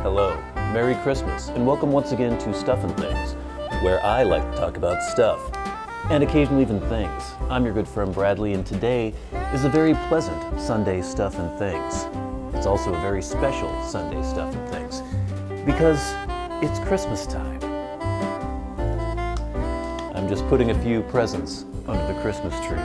Hello, Merry Christmas, and welcome once again to STUFFandTHINGS, where I like to talk about stuff, and occasionally even things. I'm your good friend Bradley, and today is a very pleasant Sunday Stuff and Things. It's also a very special Sunday Stuff and Things, because it's Christmas time. I'm just putting a few presents under the Christmas tree.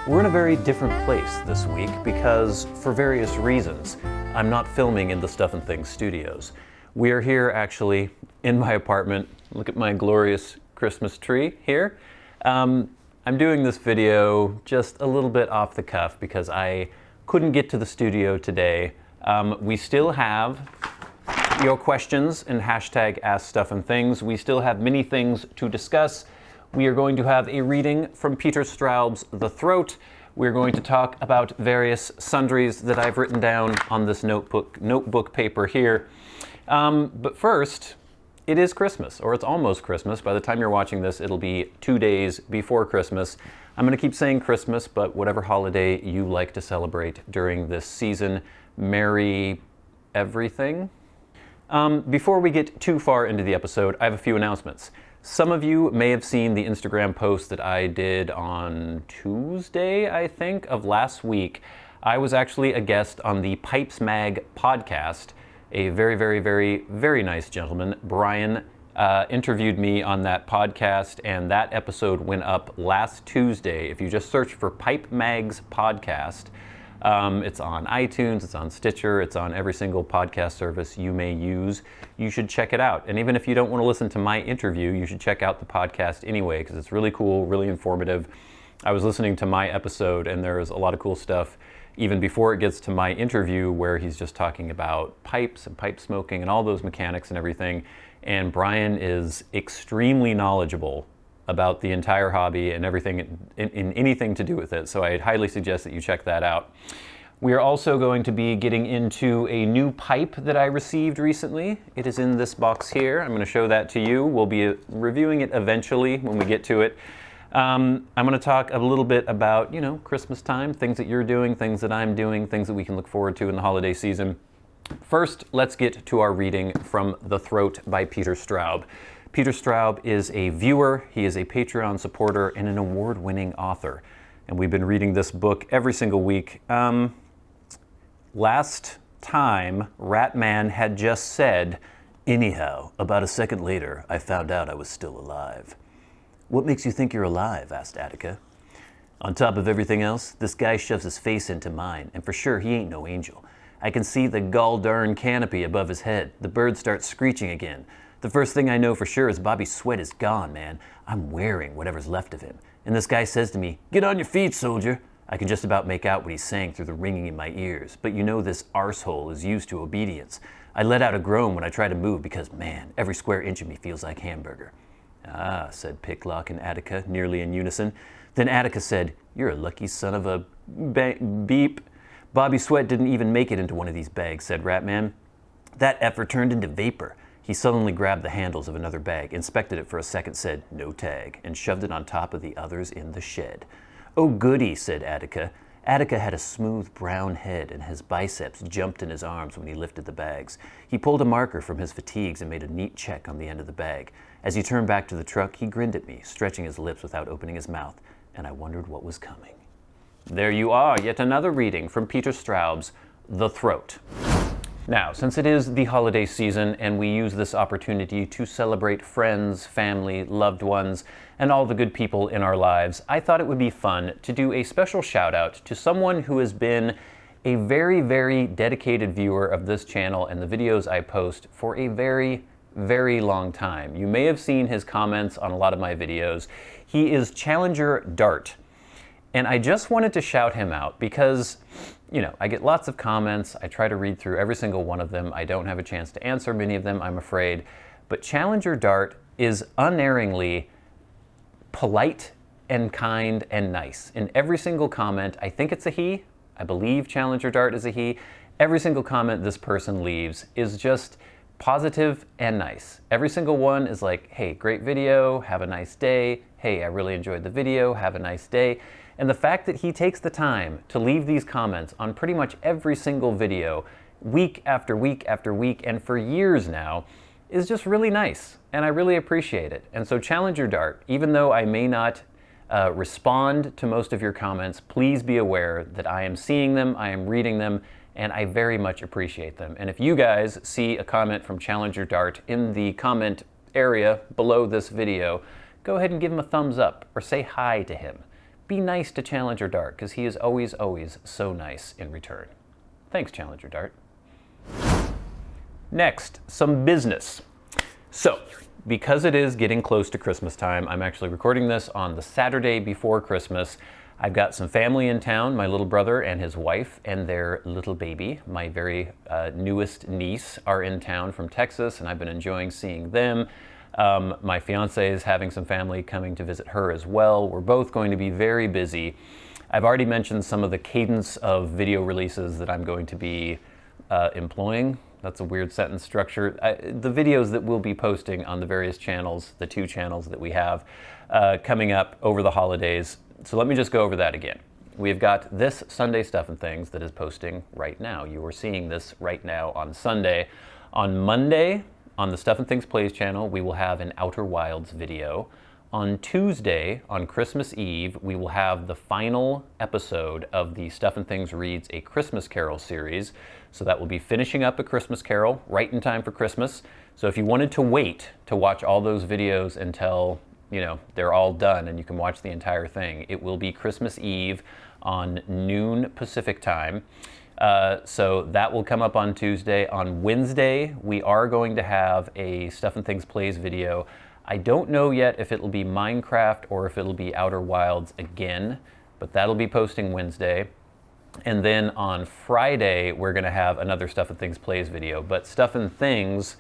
We're in a very different place this week because, for various reasons, I'm not filming in the Stuff and Things studios. We are here actually in my apartment. Look at my glorious Christmas tree here. I'm doing this video just a little bit off the cuff because I couldn't get to the studio today. We still have your questions and hashtag askstuffandthings. We still have many things to discuss. We are going to have a reading from Peter Straub's The Throat. We're going to talk about various sundries that I've written down on this notebook paper here. But first, it is Christmas, or it's almost Christmas. By the time you're watching this, it'll be 2 days before Christmas. I'm going to keep saying Christmas, but whatever holiday you like to celebrate during this season, merry everything. Before we get too far into the episode, I have a few announcements. Some of you may have seen the Instagram post that I did on Tuesday, I think, of last week. I was actually a guest on the Pipes Mag podcast. A very, very, very, very nice gentleman, Brian, interviewed me on that podcast, and that episode went up last Tuesday. If you just search for Pipe Mag's podcast, it's on iTunes, it's on Stitcher, it's on every single podcast service you may use. You should check it out. And even if you don't want to listen to my interview, you should check out the podcast anyway, because it's really cool, really informative. I was listening to my episode, and there's a lot of cool stuff even before it gets to my interview, where he's just talking about pipes and pipe smoking and all those mechanics and everything. And Brian is extremely knowledgeable about the entire hobby and everything in anything to do with it. So I'd highly suggest that you check that out. We are also going to be getting into a new pipe that I received recently. It is in this box here. I'm going to show that to you. We'll be reviewing it eventually when we get to it. I'm going to talk a little bit about, Christmas time, things that you're doing, things that I'm doing, things that we can look forward to in the holiday season. First, let's get to our reading from The Throat by Peter Straub. Peter Straub is a viewer, he is a Patreon supporter, and an award-winning author. And we've been reading this book every single week. Last time, Ratman had just said, "Anyhow, about a second later, I found out I was still alive." "What makes you think you're alive?" asked Attica. "On top of everything else, this guy shoves his face into mine, and for sure he ain't no angel. I can see the gall darn canopy above his head. The birds start screeching again. The first thing I know for sure is Bobby's sweat is gone, man. I'm wearing whatever's left of him. And this guy says to me, 'Get on your feet, soldier.' I can just about make out what he's saying through the ringing in my ears, but this arsehole is used to obedience. I let out a groan when I try to move because, man, every square inch of me feels like hamburger." "Ah," said Picklock and Attica, nearly in unison. Then Attica said, "You're a lucky son of a beep." "Bobby Sweat didn't even make it into one of these bags," said Ratman. "That effer turned into vapor." He suddenly grabbed the handles of another bag, inspected it for a second, said, "No tag," and shoved it on top of the others in the shed. "Oh, goody," said Attica. Attica had a smooth brown head, and his biceps jumped in his arms when he lifted the bags. He pulled a marker from his fatigues and made a neat check on the end of the bag. As he turned back to the truck, he grinned at me, stretching his lips without opening his mouth, and I wondered what was coming. There you are, yet another reading from Peter Straub's The Throat. Now, since it is the holiday season and we use this opportunity to celebrate friends, family, loved ones, and all the good people in our lives, I thought it would be fun to do a special shout out to someone who has been a very, very dedicated viewer of this channel and the videos I post for a very, very long time. You may have seen his comments on a lot of my videos. He is Challenger Dart. And I just wanted to shout him out because, I get lots of comments. I try to read through every single one of them. I don't have a chance to answer many of them, I'm afraid. But Challenger Dart is unerringly polite and kind and nice. In every single comment, I think it's a he. I believe Challenger Dart is a he. Every single comment this person leaves is just positive and nice. Every single one is like, "Hey, great video, have a nice day, hey, I really enjoyed the video, have a nice day. And the fact that he takes the time to leave these comments on pretty much every single video, week after week after week, and for years now, is just really nice. And I really appreciate it. And so challenge your dart. Even though I may not respond to most of your comments, please be aware that I am seeing them, I am reading them, and I very much appreciate them. And if you guys see a comment from Challenge Your Dart in the comment area below this video, go ahead and give him a thumbs up or say hi to him. Be nice to Challenge Your Dart, because he is always, always so nice in return. Thanks, Challenge Your Dart. Next, some business. So, because it is getting close to Christmas time, I'm actually recording this on the Saturday before Christmas. I've got some family in town, my little brother and his wife and their little baby. My very newest niece are in town from Texas, and I've been enjoying seeing them. My fiance is having some family coming to visit her as well. We're both going to be very busy. I've already mentioned some of the cadence of video releases that I'm going to be employing. That's a weird sentence structure. The videos that we'll be posting on the various channels, the 2 channels that we have coming up over the holidays. So let me just go over that again. We've got this Sunday Stuff and Things that is posting right now. You are seeing this right now on Sunday. On Monday, on the Stuff and Things Plays channel, we will have an Outer Wilds video. On Tuesday, on Christmas Eve, we will have the final episode of the Stuff and Things Reads a Christmas Carol series. So that will be finishing up A Christmas Carol right in time for Christmas. So if you wanted to wait to watch all those videos until, you know, they're all done and you can watch the entire thing, it will be Christmas Eve on noon Pacific time. So that will come up on Tuesday. On Wednesday, we are going to have a Stuff and Things Plays video. I don't know yet if it'll be Minecraft or if it'll be Outer Wilds again, but that'll be posting Wednesday. And then on Friday, we're going to have another Stuff and Things Plays video. But Stuff and Things,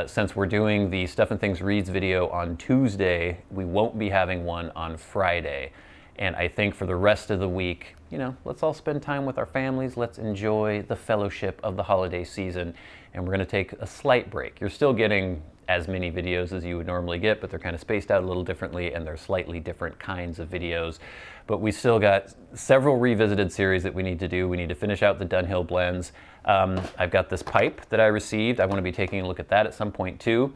since we're doing the Stuff and Things Reads video on Tuesday, we won't be having one on Friday. And I think for the rest of the week, you know, let's all spend time with our families. Let's enjoy the fellowship of the holiday season. And we're going to take a slight break. You're still getting as many videos as you would normally get, but they're kind of spaced out a little differently, and they're slightly different kinds of videos. But we still got several revisited series that we need to do. We need to finish out the Dunhill blends. I've got this pipe that I received. I want to be taking a look at that at some point too.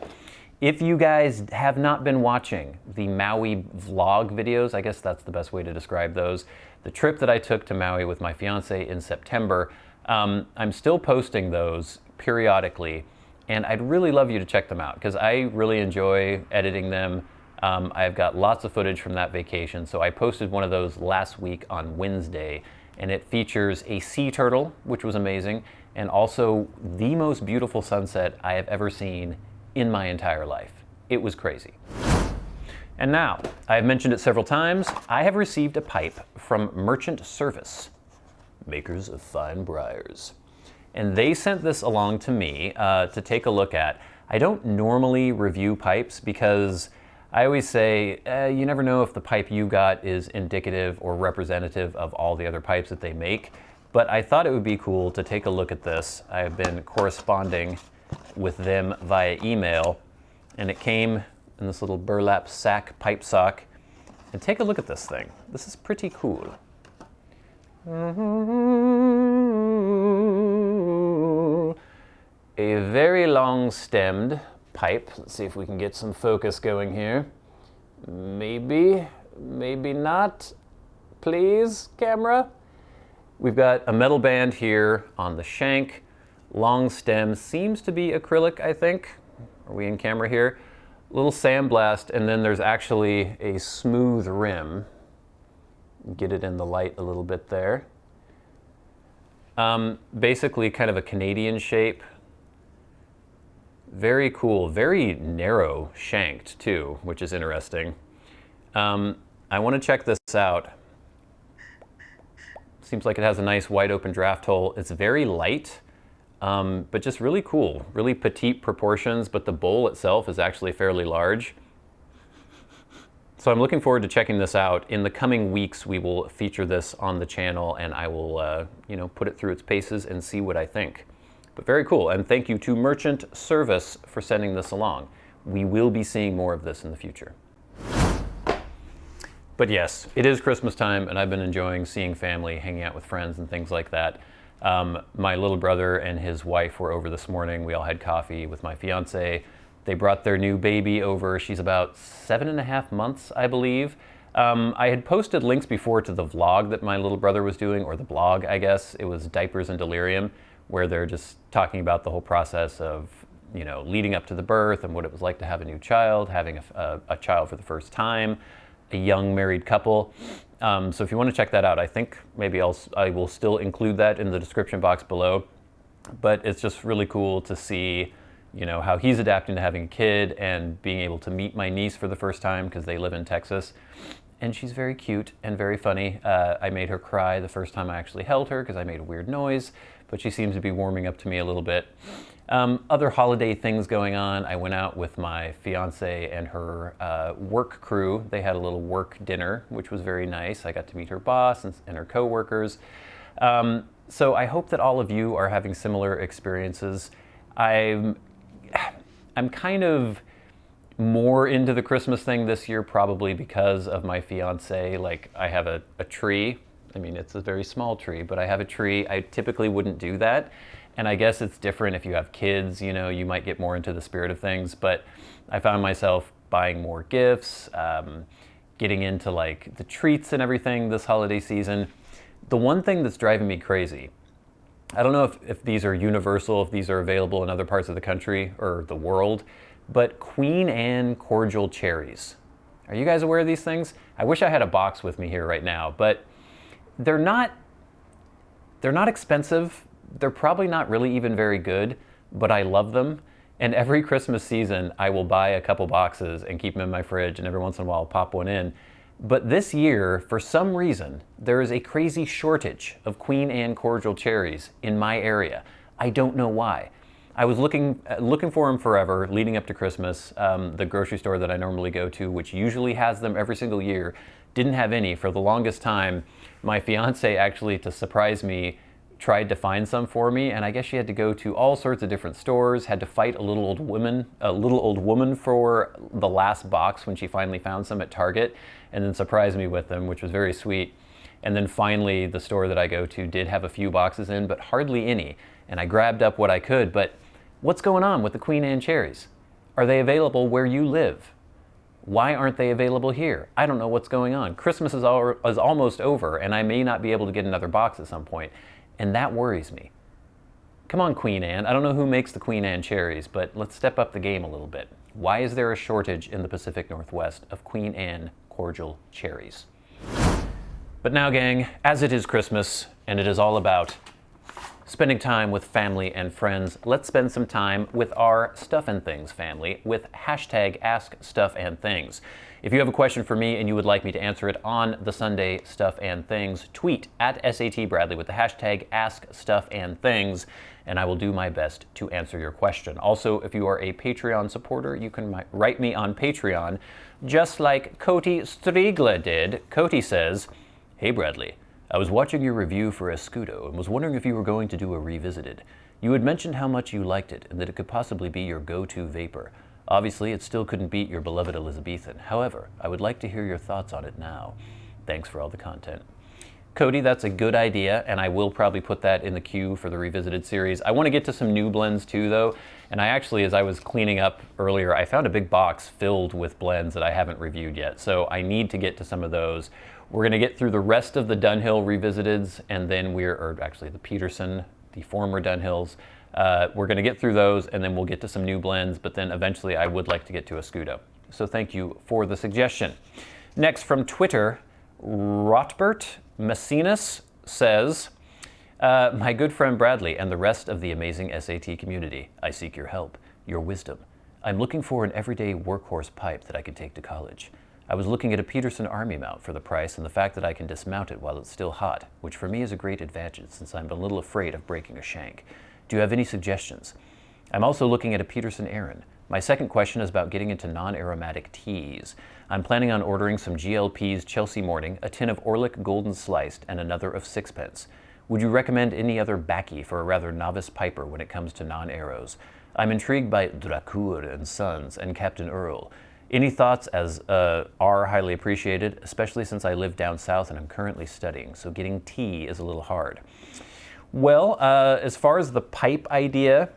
If you guys have not been watching the Maui vlog videos, I guess that's the best way to describe those, the trip that I took to Maui with my fiance in September, I'm still posting those periodically. And I'd really love you to check them out because I really enjoy editing them. I've got lots of footage from that vacation. So I posted one of those last week on Wednesday, and it features a sea turtle, which was amazing, and also the most beautiful sunset I have ever seen in my entire life. It was crazy. And now, I've mentioned it several times, I have received a pipe from Merchant Service, makers of fine briars. And they sent this along to me to take a look at. I don't normally review pipes because I always say, you never know if the pipe you got is indicative or representative of all the other pipes that they make. But I thought it would be cool to take a look at this. I have been corresponding with them via email, and it came in this little burlap sack, pipe sock. And take a look at this thing. This is pretty cool. A very long-stemmed pipe. Let's see if we can get some focus going here. Maybe, maybe not. Please, camera. We've got a metal band here on the shank. Long stem, seems to be acrylic, I think. Are we in camera here? Little sandblast, and then there's actually a smooth rim. Get it in the light a little bit there. Basically kind of a Canadian shape. Very cool, very narrow shanked too, which is interesting. I want to check this out. Seems like it has a nice wide open draft hole. It's very light, but just really cool. Really petite proportions, but the bowl itself is actually fairly large. So I'm looking forward to checking this out. In the coming weeks, we will feature this on the channel, and I will put it through its paces and see what I think. But very cool, and thank you to Merchant Service for sending this along. We will be seeing more of this in the future. But yes, it is Christmas time, and I've been enjoying seeing family, hanging out with friends and things like that. My little brother and his wife were over this morning. We all had coffee with my fiance. They brought their new baby over. She's about 7.5 months, I believe. I had posted links before to the vlog that my little brother was doing, or the blog, I guess. It was Diapers and Delirium, where they're just talking about the whole process of, you know, leading up to the birth and what it was like to have a new child, having a child for the first time, a young married couple. So if you want to check that out, I think maybe I will still include that in the description box below. But it's just really cool to see, you know, how he's adapting to having a kid and being able to meet my niece for the first time because they live in Texas. And she's very cute and very funny. I made her cry the first time I actually held her because I made a weird noise, but she seems to be warming up to me a little bit. Other holiday things going on. I went out with my fiance and her work crew. They had a little work dinner, which was very nice. I got to meet her boss and her coworkers. So I hope that all of you are having similar experiences. I'm kind of more into the Christmas thing this year, probably because of my fiance. Like, I have a tree. I mean, it's a very small tree, but I have a tree. I typically wouldn't do that. And I guess it's different if you have kids, you know, you might get more into the spirit of things. But I found myself buying more gifts, getting into like the treats and everything this holiday season. The one thing that's driving me crazy, I don't know if these are universal, if these are available in other parts of the country or the world, but Queen Anne Cordial cherries. Are you guys aware of these things? I wish I had a box with me here right now, but they're not expensive. They're probably not really even very good, but I love them. And every Christmas season, I will buy a couple boxes and keep them in my fridge, and every once in a while I'll pop one in. But this year, for some reason, there is a crazy shortage of Queen Anne Cordial cherries in my area. I don't know why. I was looking for them forever, leading up to Christmas. The grocery store that I normally go to, which usually has them every single year, didn't have any for the longest time. My fiance actually, to surprise me, tried to find some for me, and I guess she had to go to all sorts of different stores, had to fight a little old woman for the last box when she finally found some at Target, and then surprised me with them, which was very sweet. And then finally, the store that I go to did have a few boxes in, but hardly any. And I grabbed up what I could, but what's going on with the Queen Anne cherries? Are they available where you live? Why aren't they available here? I don't know what's going on. Christmas is almost over, and I may not be able to get another box at some point. And that worries me. Come on, Queen Anne. I don't know who makes the Queen Anne cherries, but let's step up the game a little bit. Why is there a shortage in the Pacific Northwest of Queen Anne Cordial cherries? But now, gang, as it is Christmas, and it is all about spending time with family and friends, let's spend some time with our Stuff and Things family with hashtag askstuffandthings. If you have a question for me and you would like me to answer it on the Sunday Stuff and Things, tweet at SATBradley with the hashtag askstuffandthings, and I will do my best to answer your question. Also, if you are a Patreon supporter, you can write me on Patreon, just like Cody Striegler did. Cody says, "Hey Bradley, I was watching your review for Escudo and was wondering if you were going to do a revisited. You had mentioned how much you liked it and that it could possibly be your go-to vapor. Obviously, it still couldn't beat your beloved Elizabethan. However, I would like to hear your thoughts on it now. Thanks for all the content." Cody, that's a good idea, and I will probably put that in the queue for the Revisited series. I want to get to some new blends too, though, and I actually, as I was cleaning up earlier, I found a big box filled with blends that I haven't reviewed yet, so I need to get to some of those. We're going to get through the rest of the Dunhill Revisiteds, and then the Peterson, the former Dunhills. We're going to get through those, and then we'll get to some new blends, but then eventually I would like to get to Escudo. So thank you for the suggestion. Next, from Twitter, Rotbert Messinas says, "My good friend Bradley and the rest of the amazing SAT community, I seek your help, your wisdom. I'm looking for an everyday workhorse pipe that I can take to college. I was looking at a Peterson Army mount for the price and the fact that I can dismount it while it's still hot, which for me is a great advantage since I'm a little afraid of breaking a shank. Do you have any suggestions? I'm also looking at a Peterson Aaron. My second question is about getting into non-aromatic teas. I'm planning on ordering some GLP's Chelsea Morning, a tin of Orlick Golden Sliced, and another of Sixpence. Would you recommend any other baccy for a rather novice piper when it comes to non-arrows? I'm intrigued by Dracour and Sons and Captain Earl. Any thoughts are highly appreciated, especially since I live down south and I'm currently studying, so getting tea is a little hard. Well, as far as the pipe idea,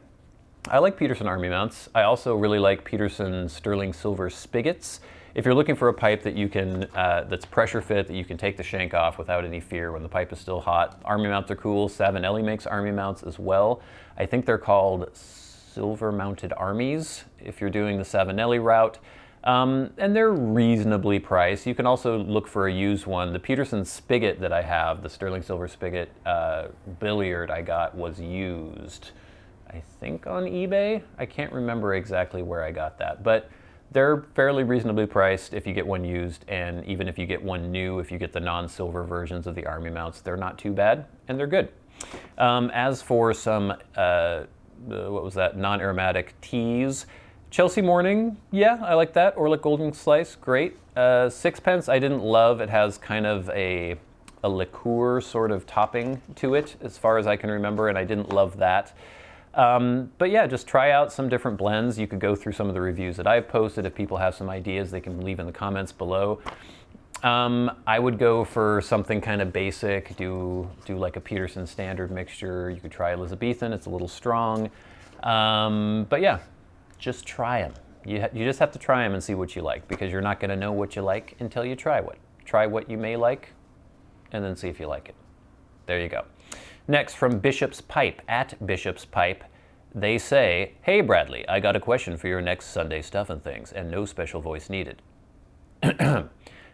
I like Peterson Army mounts. I also really like Peterson sterling silver spigots. If you're looking for a pipe that you can, that's pressure fit, that you can take the shank off without any fear when the pipe is still hot, Army mounts are cool. Savinelli makes Army mounts as well. I think they're called silver mounted armies if you're doing the Savinelli route. And they're reasonably priced. You can also look for a used one. The Peterson spigot that I have, the sterling silver spigot billiard I got, was used, I think, on eBay. I can't remember exactly where I got that, but they're fairly reasonably priced if you get one used, and even if you get one new, if you get the non-silver versions of the Army mounts, they're not too bad, and they're good. As for some, non-aromatic teas, Chelsea Morning, yeah, I like that. Or like Golden Slice, great. Sixpence, I didn't love. It has kind of a liqueur sort of topping to it, as far as I can remember, and I didn't love that. But yeah, just try out some different blends. You could go through some of the reviews that I've posted. If people have some ideas, they can leave in the comments below. I would go for something kind of basic. Do like a Peterson standard mixture. You could try Elizabethan. It's a little strong. But yeah, just try them. You just have to try them and see what you like, because you're not going to know what you like until you try what. Try what you may like, and then see if you like it. There you go. Next, from Bishop's Pipe, at Bishop's Pipe, they say, "Hey Bradley, I got a question for your next Sunday Stuff and Things, and no special voice needed.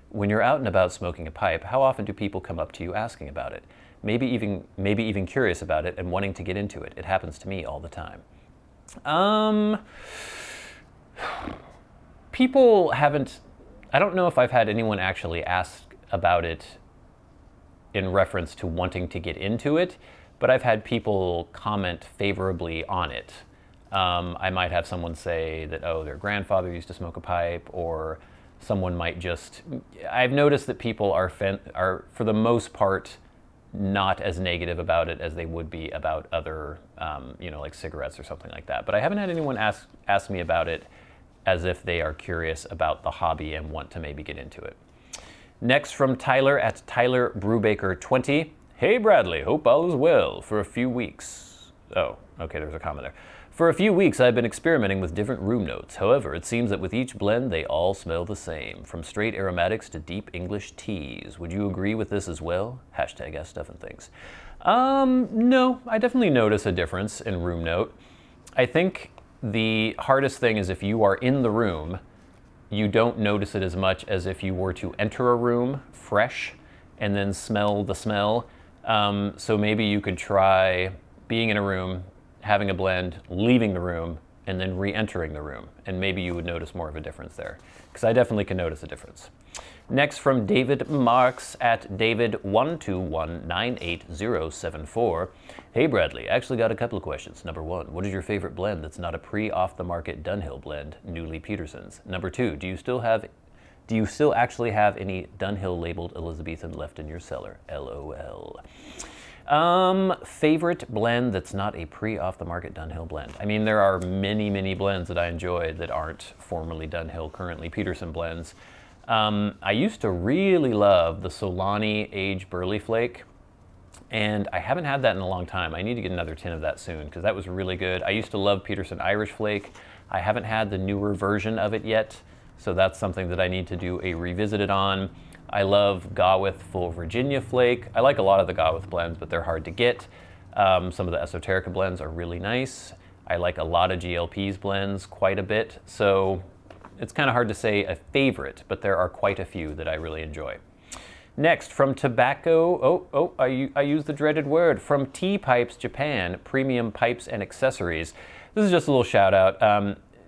When you're out and about smoking a pipe, how often do people come up to you asking about it? Maybe even curious about it and wanting to get into it. It happens to me all the time." People haven't, I don't know if I've had anyone actually ask about it in reference to wanting to get into it, but I've had people comment favorably on it. I might have someone say that, oh, their grandfather used to smoke a pipe, or someone might just, I've noticed that people are for the most part, not as negative about it as they would be about other, like cigarettes or something like that. But I haven't had anyone ask me about it as if they are curious about the hobby and want to maybe get into it. Next, from Tyler, at Tyler Brubaker 20. "Hey Bradley, hope all is well. For a few weeks..." Oh, okay, there's a comment there. "For a few weeks I've been experimenting with different room notes. However, it seems that with each blend they all smell the same, from straight aromatics to deep English teas. Would you agree with this as well? Hashtag askstuffandthings." No, I definitely notice a difference in room note. I think the hardest thing is if you are in the room, you don't notice it as much as if you were to enter a room fresh and then smell the smell. So maybe you could try being in a room, having a blend, leaving the room, and then re-entering the room. And maybe you would notice more of a difference there, because I definitely can notice a difference. Next, from David Marks, at David12198074. "Hey Bradley, actually got a couple of questions. Number one, what is your favorite blend that's not a pre-off-the-market Dunhill blend, newly Peterson's? Number two, do you still actually have any Dunhill labeled Elizabethan left in your cellar? LOL." Favorite blend that's not a pre-off-the-market Dunhill blend. I mean, there are many, many blends that I enjoy that aren't formerly Dunhill, currently Peterson blends. I used to really love the Solani Age Burley Flake, and I haven't had that in a long time. I need to get another tin of that soon, because that was really good. I used to love Peterson Irish Flake. I haven't had the newer version of it yet, so that's something that I need to do a revisited on. I love Gawith Full Virginia Flake. I like a lot of the Gawith blends, but they're hard to get. Some of the Esoterica blends are really nice. I like a lot of GLP's blends quite a bit, so it's kind of hard to say a favorite, but there are quite a few that I really enjoy. Next, from Tobacco, I use the dreaded word, from Tea Pipes Japan, Premium Pipes and Accessories. This is just a little shout out.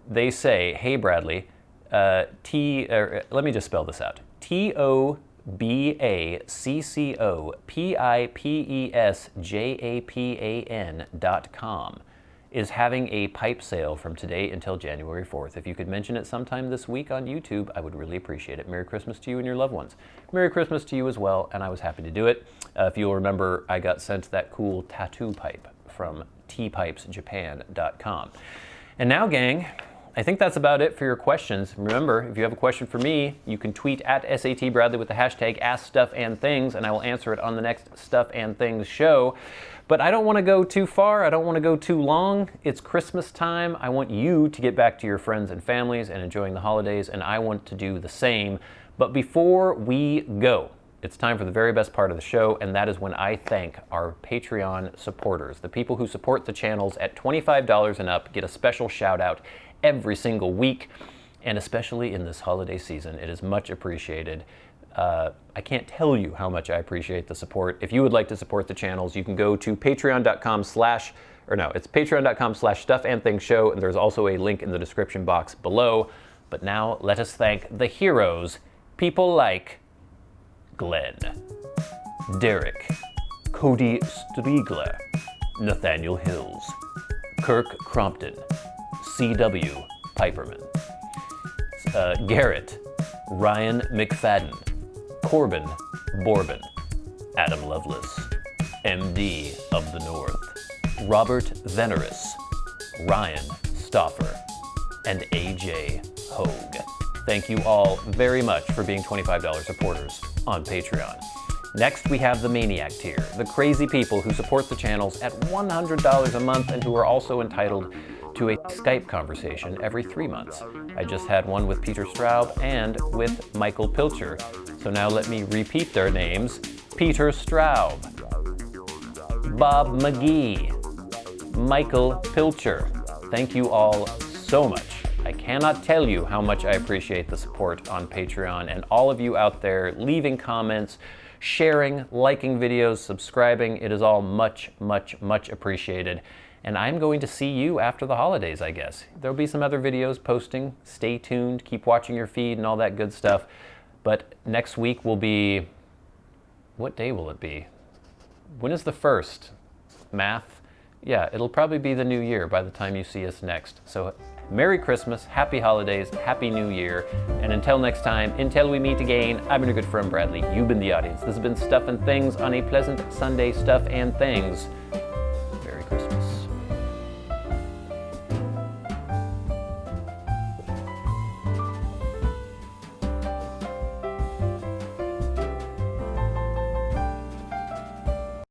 They say, "Hey Bradley, let me just spell this out. TOBACCOPIPESJAPAN.com is having a pipe sale from today until January 4th. If you could mention it sometime this week on YouTube, I would really appreciate it. Merry Christmas to you and your loved ones." Merry Christmas to you as well, and I was happy to do it. If you'll remember, I got sent that cool tattoo pipe from teapipesjapan.com. And now, gang, I think that's about it for your questions. Remember, if you have a question for me, you can tweet at SATBradley with the hashtag askstuffandthings, and I will answer it on the next Stuff and Things show. But I don't want to go too far. I don't want to go too long. It's Christmas time. I want you to get back to your friends and families and enjoying the holidays, and I want to do the same. But before we go, it's time for the very best part of the show, and that is when I thank our Patreon supporters. The people who support the channels at $25 and up get a special shout out every single week, and especially in this holiday season. It is much appreciated. I can't tell you how much I appreciate the support. If you would like to support the channels, you can go to patreon.com/StuffandThingsShow, and there's also a link in the description box below. But now let us thank the heroes, people like Glenn, Derek, Cody Striegler, Nathaniel Hills, Kirk Crompton, C.W. Piperman, Garret, Ryan McFadin, corbynborbyn, Adam Loveless, MDoftheNorth, Robert Venerus, Ryan Stauffer, and AJ Hoge. Thank you all very much for being $25 supporters on Patreon. Next, we have the Maniac tier, the crazy people who support the channels at $100 a month and who are also entitled to a Skype conversation every 3 months. I just had one with Peter Straub and with Michael Pilcher. So now let me repeat their names. Peter Straub, Bob Magee, Michael Pilcher. Thank you all so much. I cannot tell you how much I appreciate the support on Patreon and all of you out there leaving comments, sharing, liking videos, subscribing. It is all much, much, much appreciated. And I'm going to see you after the holidays, I guess. There'll be some other videos posting. Stay tuned, keep watching your feed and all that good stuff. But next week will be, what day will it be? When is the 1st? Math? Yeah, it'll probably be the new year by the time you see us next. So Merry Christmas, Happy Holidays, Happy New Year, and until next time, until we meet again, I've been your good friend Bradley, you've been the audience. This has been Stuff and Things on a pleasant Sunday, Stuff and Things.